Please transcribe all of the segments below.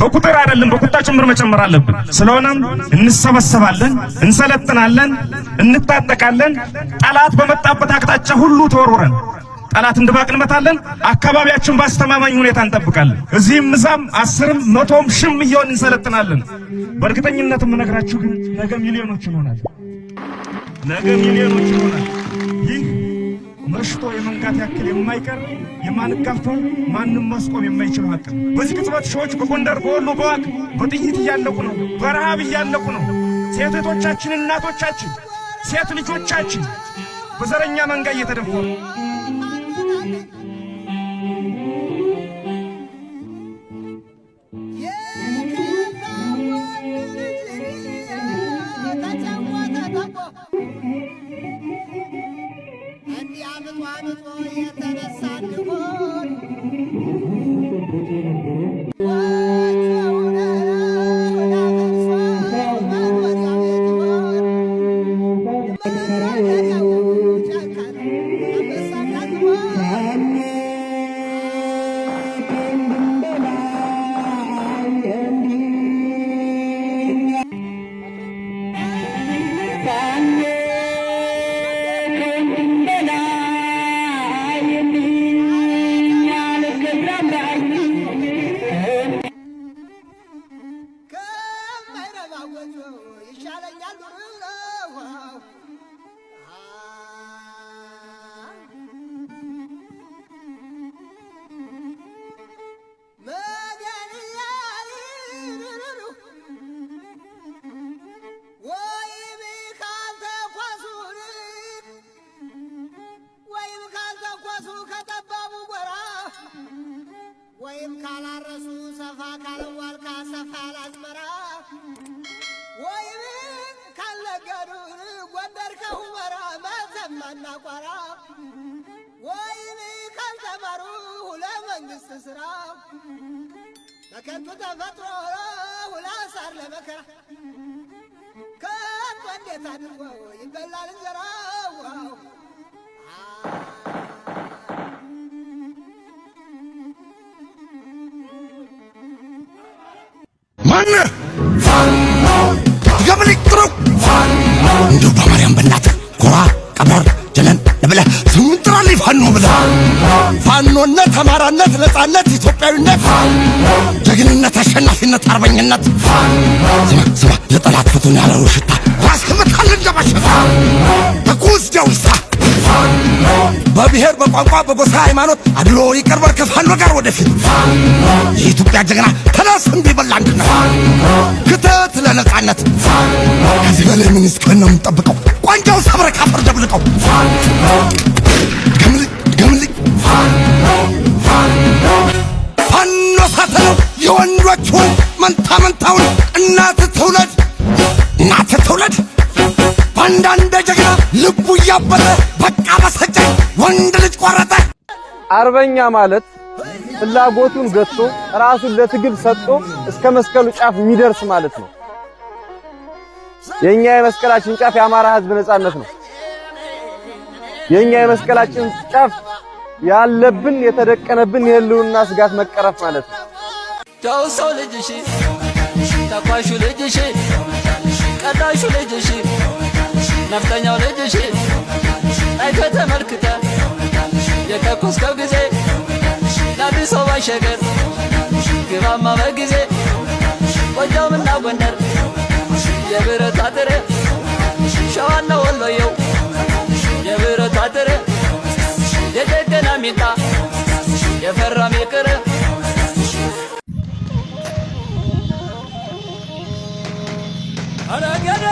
በቁጥር አይደለም በቁጣ ጭምር መጨመር አለብን። ስለሆነም እንሰበሰባለን፣ እንሰለጥናለን፣ እንታጠቃለን። ጠላት በመጣበት አቅጣጫ ሁሉ ተወርውረን ጠላት እንድባቅ እንመታለን። አካባቢያችን በአስተማማኝ ሁኔታ እንጠብቃለን። እዚህም እዛም 10ም 100ም ሺህም እየሆን እንሰለጥናለን። በእርግጠኝነት የምነግራችሁ ግን ነገ ሚሊዮኖች ይሆናል። ነገ ሚሊዮኖች ይሆናል። ይህ መሽቶ የመንጋት ያክል የማይቀር የማንጋፋው ማንም ማስቆም የማይችል ሀቅ ነው። በዚህ ቅጽበት ሺዎች በጎንደር በወሎ በዋግ በጥይት እያለቁ ነው። በረሃብ እያለቁ ነው። ሴት እህቶቻችን፣ እናቶቻችን፣ ሴት ልጆቻችን በዘረኛ መንጋ እየተደፈሩ ወይም ካላረሱ ሰፋ ካለዋልካ ሰፋ ላዝመራ ወይም ካልነገዱ ጎንደር ከሁመራ መተማና ቋራ ወይም ካልተማሩ ለመንግስት ስራ በከንቱ ተፈጥሮ ሁላሳር ለመከራ ከንቱ እንዴት አድርጎ ይበላል እንጀራው ማነ ገበልጥሩ እንዶ በማርያም በእናት ኮራ ቀብራር ጀነን ለብለህ ስምጥራሊ ፋኖ ብለህ ፋኖነት፣ አማራነት፣ ነጻነት፣ ኢትዮጵያዊነት፣ ጀግንነት፣ አሸናፊነት፣ አርበኝነት ስማ ለጠላት ፍቱን ያለው ሽታ ራስ ከመታል እንደባሸታ ተኩስ ጀውሳ በብሔር በቋንቋ በጎሳ ሃይማኖት አድሎ ይቀርበር ከፋኖ ጋር ወደፊት የኢትዮጵያ ጀግና ተነስ እምቢ በል አንድነት ክተት ለነጻነት ከዚህ በላይ ምን እስከነ የምንጠብቀው ቋንጃው ሰብረ ካፈር ደብልቀው ገምልኝ ፋኖ ሳተነው የወንዶቹን መንታውን እናት ትውለድ አንዳንድ ጀግና ልቡ ያበጠ በቃ በሰጨኝ ወንድ ልጅ ቆረጠ። አርበኛ ማለት ፍላጎቱን ገጥቶ ራሱን ለትግል ሰጥቶ እስከ መስቀሉ ጫፍ የሚደርስ ማለት ነው። የኛ የመስቀላችን ጫፍ የአማራ ሕዝብ ነጻነት ነው። የኛ የመስቀላችን ጫፍ ያለብን የተደቀነብን የህልውና ስጋት መቀረፍ ማለት ነው። ዳውሰው ልጅሽ ተኳሹ ልጅሽ ቀዳሹ ልጅሽ ነፍጠኛው ልጅሽ አይቶ ተመልክተ የተኮስከው ጊዜ ለአዲስ አበባ ሸገር ግባማ በጊዜ ጎጃምና ጎንደር የብረት አጥር ሸዋና ወሎየው የብረት አጥር የደገና ሚጣ የፈራም ይቅር አረገደ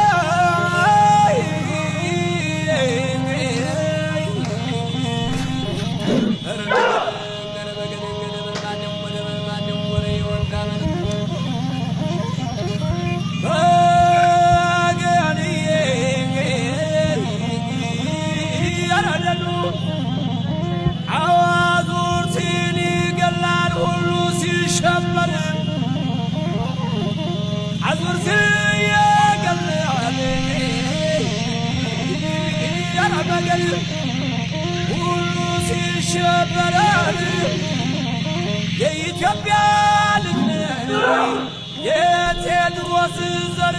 ሁሉ ሲሸበራል የኢትዮጵያ ልጅ የቴዎድሮስ ዘር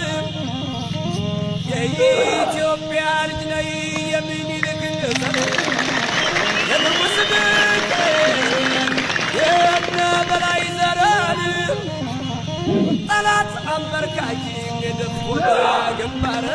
የኢትዮጵያ ልጅ ነኝ የሚኒልክ ዘር የንጉሥ ብቅ የነ በላይ ዘረን ጠላት አንበርካኪ ደፍቆ ግንባር